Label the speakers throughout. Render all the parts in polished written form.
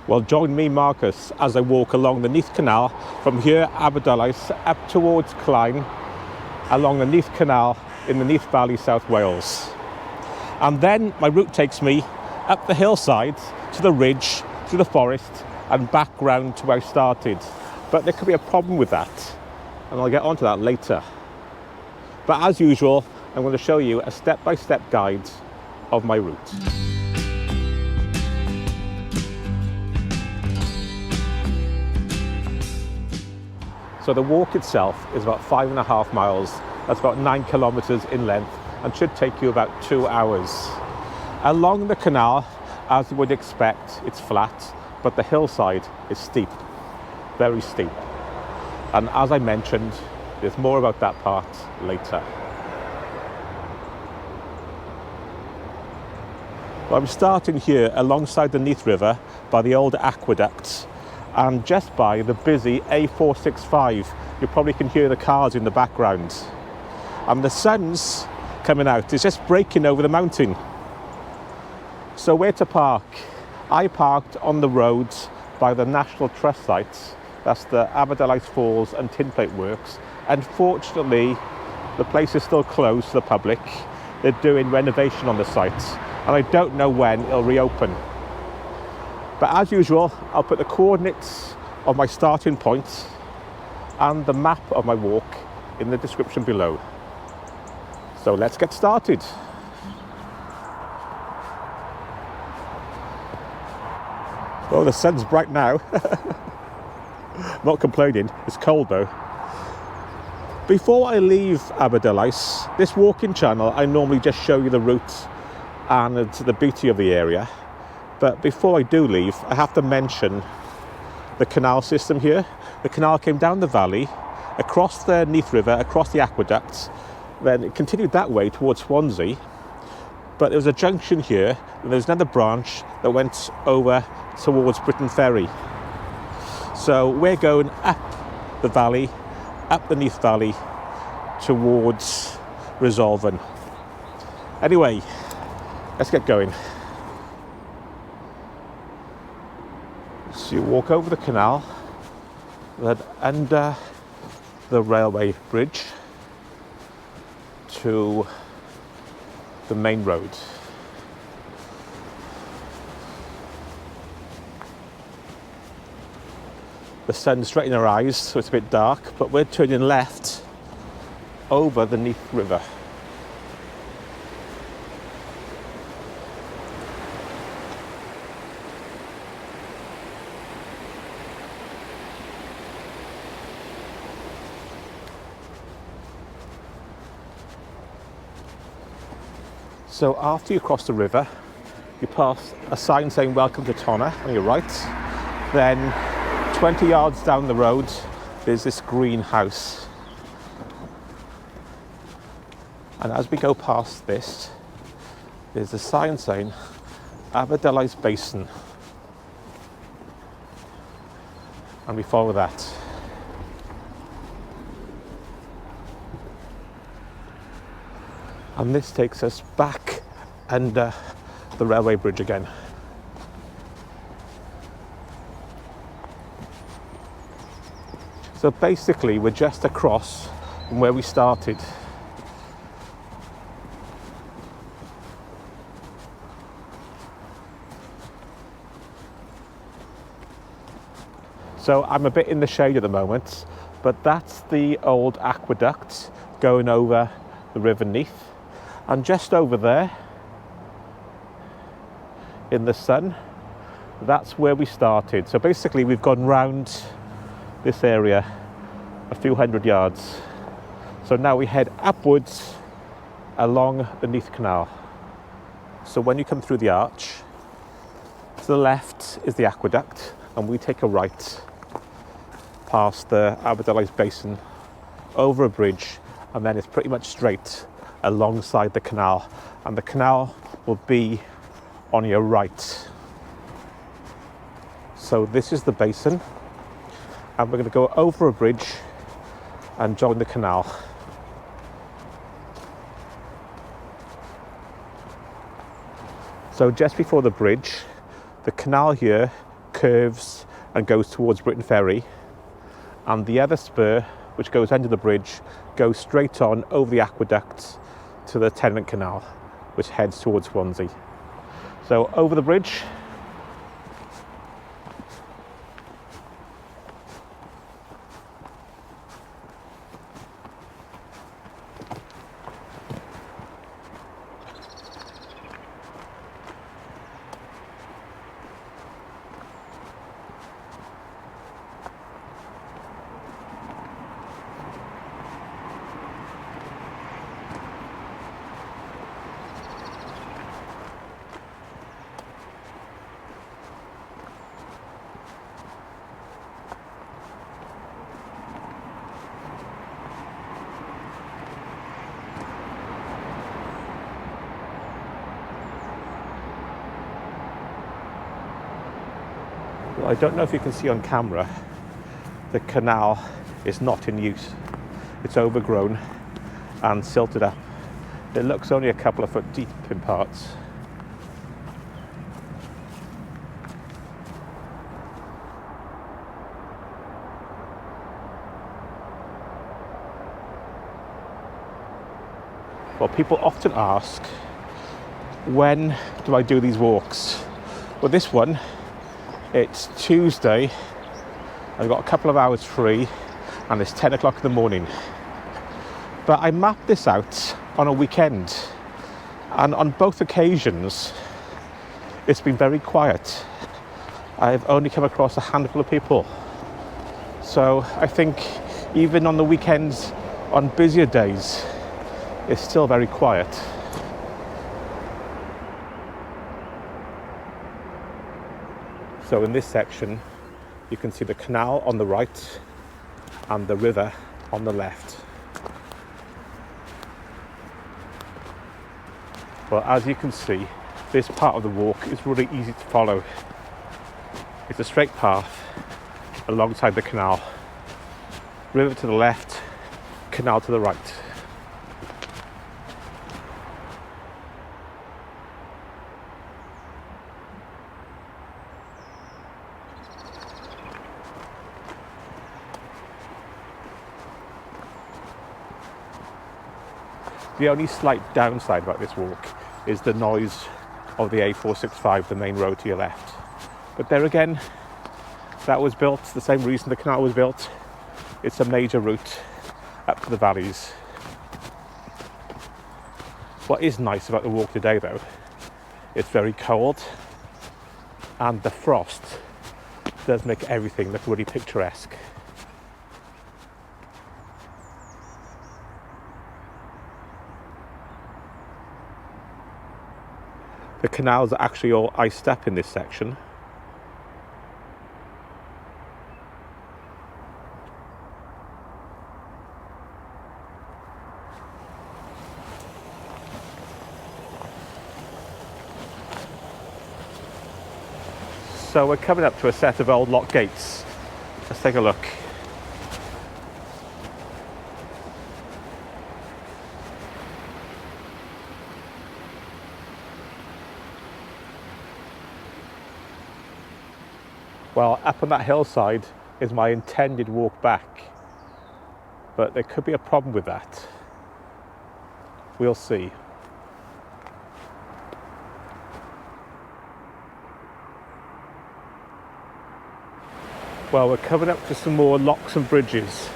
Speaker 1: Well, join me, Marcus, as I walk along the Neath Canal from here, Aberdulais, up towards Clyne, along the Neath Canal in the Neath Valley, South Wales. And then my route takes me up the hillside to the ridge, through the forest, and back round to where I started. But there could be a problem with that, and I'll get onto that later. But as usual, I'm going to show you a step-by-step guide of my route. So the walk itself is about 5.5 miles. That's about 9 kilometers in length and should take you about 2 hours. Along the canal, as you would expect, it's flat, but the hillside is steep, very steep. And as I mentioned, there's more about that part later. Well, I'm starting here alongside the Neath River by the old aqueduct and just by the busy A465. You probably can hear the cars in the background. And the sun's coming out, it's just breaking over the mountain. So where to park? I parked on the road by the National Trust site. That's the Aberdulais Falls and Tinplate Works. Unfortunately, the place is still closed to the public. They're doing renovation on the site, and I don't know when it'll reopen. But as usual, I'll put the coordinates of my starting point and the map of my walk in the description below. So let's get started. Oh, the sun's bright now. Not complaining, it's cold though. Before I leave Aberdulais, this walking channel, I normally just show you the route and the beauty of the area. But before I do leave, I have to mention the canal system here. The canal came down the valley, across the Neath River, across the aqueduct, then it continued that way towards Swansea. But there was a junction here, and there's another branch that went over towards Britain Ferry. So we're going up the valley, up the Neath Valley, towards Resolven. Anyway, let's get going. So you walk over the canal, then under the railway bridge to the main road. The sun's straight in our eyes, so it's a bit dark, but we're turning left over the Neath River. So after you cross the river, you pass a sign saying welcome to Tonner on your right. Then 20 yards down the road, there's this greenhouse. And as we go past this, there's a sign saying Aberdulais Basin. And we follow that. And this takes us back under the railway bridge again. So basically, we're just across from where we started. So I'm a bit in the shade at the moment, but that's the old aqueduct going over the River Neath. And just over there, in the sun, that's where we started. So basically, we've gone round this area a few hundred yards. So now we head upwards along the Neath Canal. So when you come through the arch, to the left is the aqueduct, and we take a right past the Aberdulais Basin, over a bridge, and then it's pretty much straight alongside the canal, and the canal will be on your right. So this is the basin, and we're going to go over a bridge and join the canal. So just before the bridge, the canal here curves and goes towards Britain Ferry, and the other spur, which goes under the bridge, goes straight on over the aqueduct to the Neath Canal, which heads towards Swansea. So over the bridge. Well, I don't know if you can see on camera, the canal is not in use. It's overgrown and silted up. It looks only a couple of foot deep in parts. Well, people often ask, when do I do these walks? Well, this one, it's Tuesday, I've got a couple of hours free, and it's 10 o'clock in the morning. But I mapped this out on a weekend, and on both occasions, it's been very quiet. I've only come across a handful of people. So I think even on the weekends, on busier days, it's still very quiet. So in this section, you can see the canal on the right and the river on the left. Well, as you can see, this part of the walk is really easy to follow. It's a straight path alongside the canal. River to the left, canal to the right. The only slight downside about this walk is the noise of the A465, the main road to your left. But there again, that was built the same reason the canal was built. It's a major route up to the valleys. What is nice about the walk today though, it's very cold, and the frost does make everything look really picturesque. The canals are actually all iced up in this section. So we're coming up to a set of old lock gates. Let's take a look. Well, up on that hillside is my intended walk back, but there could be a problem with that. We'll see. Well, we're coming up to some more locks and bridges.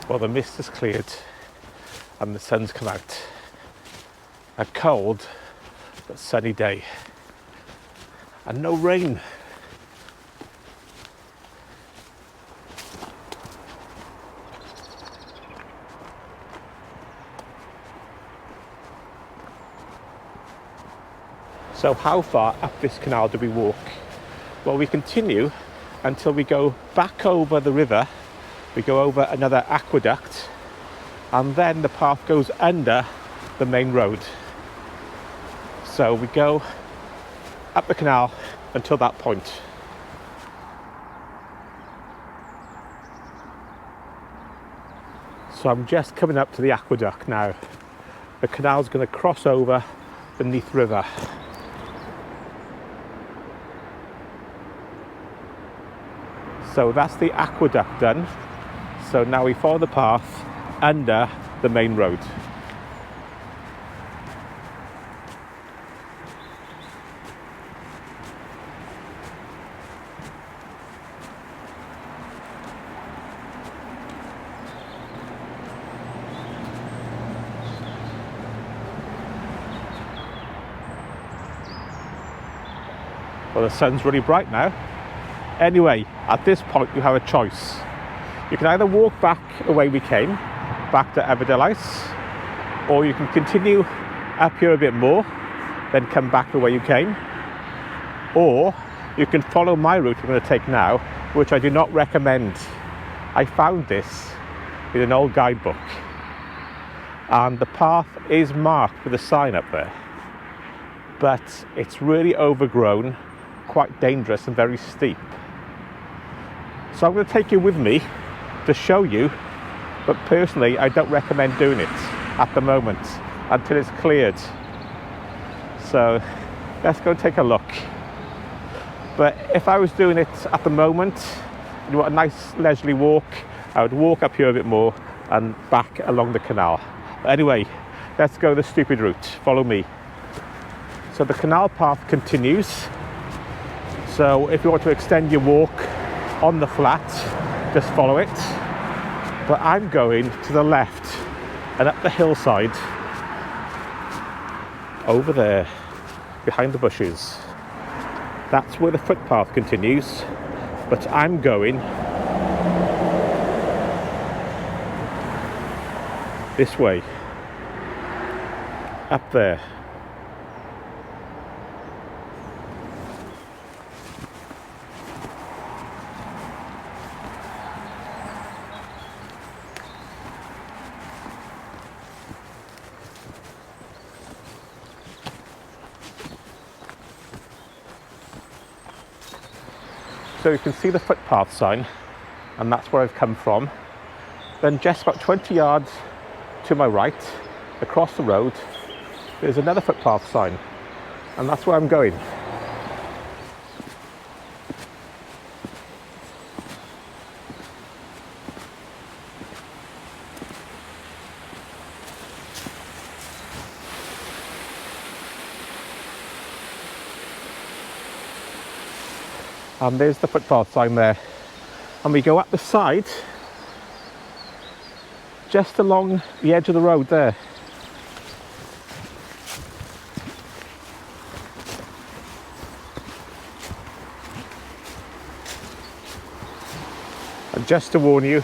Speaker 1: Well, the mist has cleared and the sun's come out. A cold but sunny day and no rain. So how far up this canal do we walk? Well, we continue until we go back over the river. We go over another aqueduct, and then the path goes under the main road. So we go up the canal until that point. So I'm just coming up to the aqueduct now. The canal's going to cross over the Neath River. So that's the aqueduct done. So now we follow the path under the main road. Well, the sun's really bright now. Anyway, at this point you have a choice. You can either walk back the way we came, back to Aberdulais, or you can continue up here a bit more, then come back the way you came, or you can follow my route I'm going to take now, which I do not recommend. I found this in an old guidebook, and the path is marked with a sign up there, but it's really overgrown, quite dangerous and very steep. So I'm going to take you with me to show you, but personally I don't recommend doing it at the moment until it's cleared. So let's go take a look. But if I was doing it at the moment, you want a nice leisurely walk, I would walk up here a bit more and back along the canal. But anyway, let's go the stupid route. Follow me. So the canal path continues. So if you want to extend your walk on the flat, just follow it. But I'm going to the left and up the hillside over there behind the bushes. That's where the footpath continues, but I'm going this way, up there. So you can see the footpath sign, and that's where I've come from. Then just about 20 yards to my right, across the road, there's another footpath sign, and that's where I'm going. And there's the footpath sign there, and we go up the side just along the edge of the road there. And just to warn you,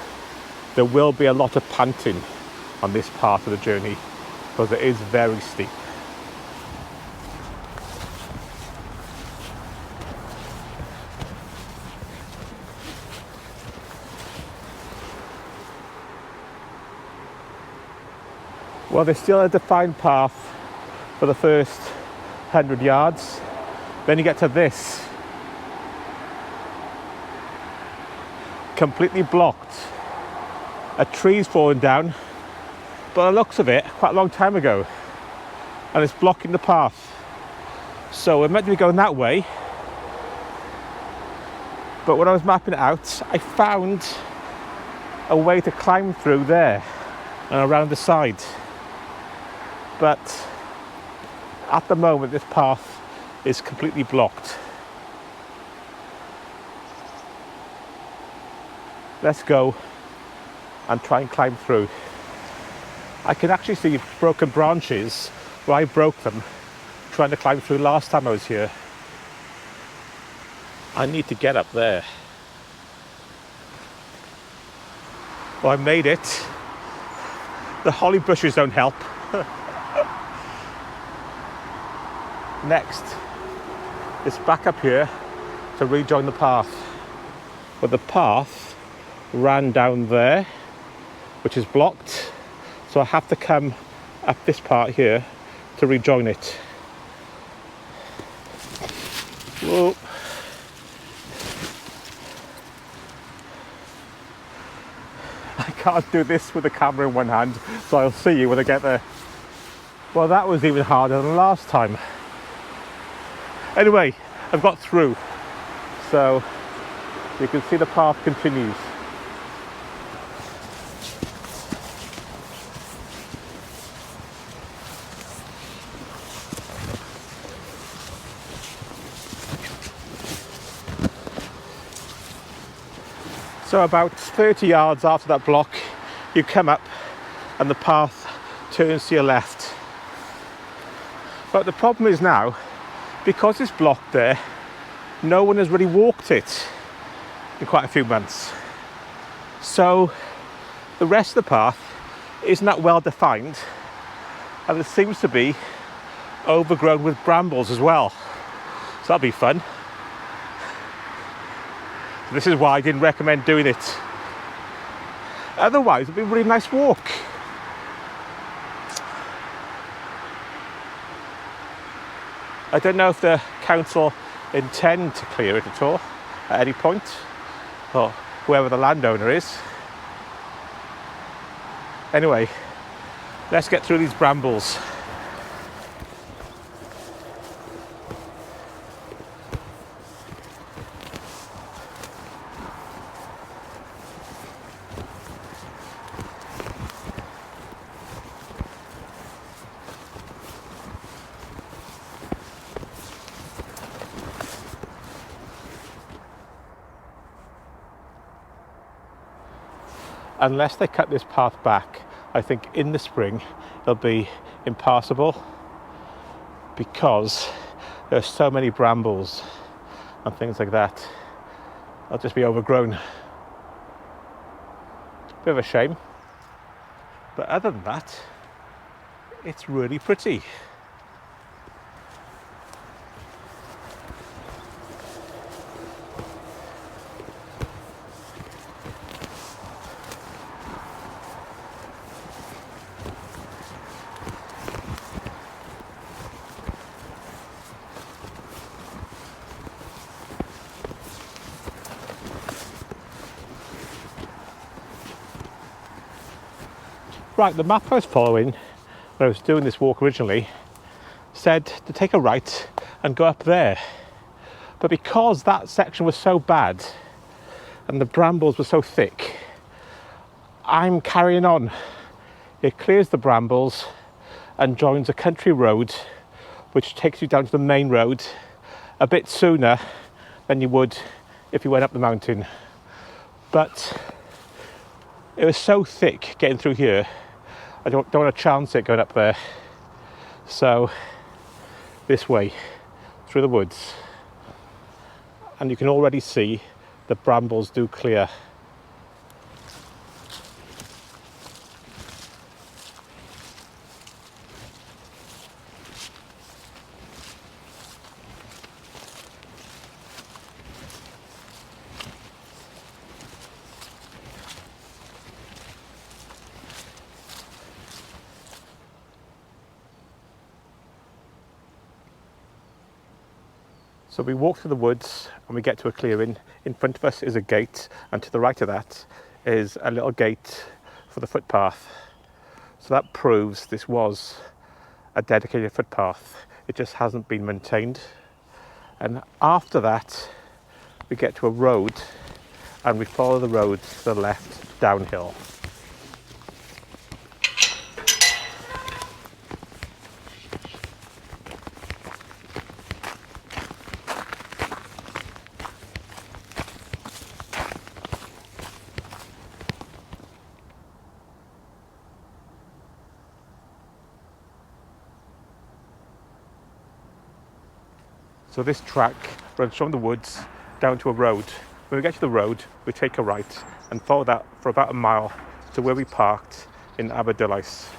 Speaker 1: there will be a lot of panting on this part of the journey because it is very steep. Well, there's still a defined path for the first 100 yards. Then you get to this. Completely blocked. A tree's fallen down, but the looks of it, quite a long time ago. And it's blocking the path. So we're meant to be going that way. But when I was mapping it out, I found a way to climb through there and around the side. But at the moment this path is completely blocked. Let's go and try and climb through. I can actually see broken branches where I broke them trying to climb through last time I was here. I need to get up there. Well, I made it. The holly bushes don't help. Next, it's back up here to rejoin the path. But the path ran down there, which is blocked, so I have to come up this part here to rejoin it. Whoa. I can't do this with the camera in one hand, so I'll see you when I get there. Well, that was even harder than last time. Anyway, I've got through, so you can see the path continues. So about 30 yards after that block, you come up and the path turns to your left. But the problem is now, because it's blocked there, no one has really walked it in quite a few months. So the rest of the path isn't that well defined, and it seems to be overgrown with brambles as well. So that'll be fun. This is why I didn't recommend doing it. Otherwise, it'd be a really nice walk. I don't know if the council intend to clear it at all at any point, or whoever the landowner is. Anyway, let's get through these brambles. Unless they cut this path back, I think in the spring it'll be impassable because there's so many brambles and things like that. It'll just be overgrown. Bit of a shame. But other than that, it's really pretty. Right, the map I was following when I was doing this walk originally said to take a right and go up there. But because that section was so bad and the brambles were so thick, I'm carrying on. It clears the brambles and joins a country road which takes you down to the main road a bit sooner than you would if you went up the mountain. But it was so thick getting through here, I don't want to chance it going up there. So this way, through the woods. And you can already see the brambles do clear. So we walk through the woods and we get to a clearing. In front of us is a gate, and to the right of that is a little gate for the footpath. So that proves this was a dedicated footpath. It just hasn't been maintained. And after that, we get to a road and we follow the road to the left downhill. So this track runs from the woods down to a road. When we get to the road, we take a right and follow that for about a mile to where we parked in Aberdulais.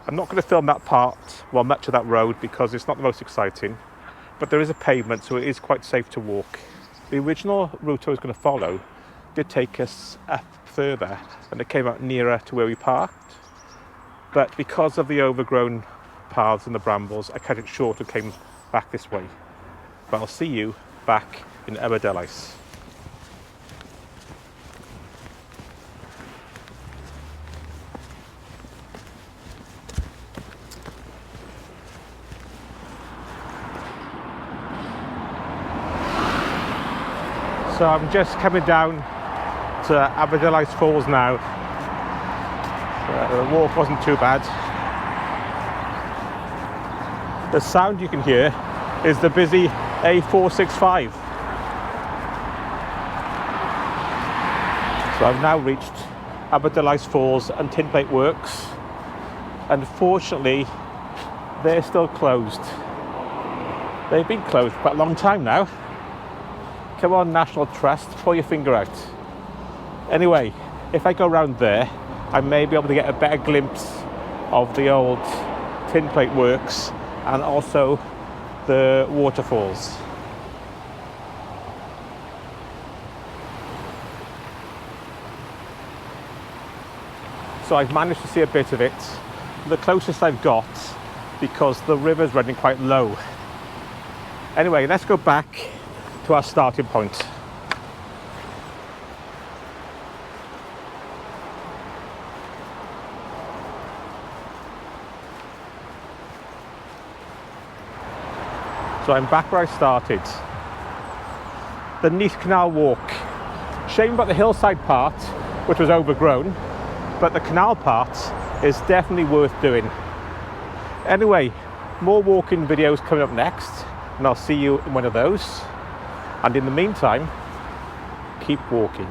Speaker 1: I'm not going to film that part, well, much of that road, because it's not the most exciting. but there is a pavement, so it is quite safe to walk. The original route I was going to follow did take us up further, and it came out nearer to where we parked, but because of the overgrown paths and the brambles, I cut it short and came back this way. But I'll see you back in Aberdulais. So I'm just coming down to Aberdulais Falls now. The walk wasn't too bad. The sound you can hear is the busy A465. So I've now reached Aberdulais Falls and Tin Plate Works. Unfortunately, they're still closed. They've been closed for quite a long time now. Come on, National Trust, pull your finger out. Anyway, if I go around there, I may be able to get a better glimpse of the old Tin Plate Works and also the waterfalls. So I've managed to see a bit of it, the closest I've got, because the river's running quite low. Anyway, let's go back to our starting point. So I'm back where I started. The Neath Canal walk. Shame about the hillside part, which was overgrown, but the canal part is definitely worth doing. Anyway, more walking videos coming up next, and I'll see you in one of those. And in the meantime, keep walking.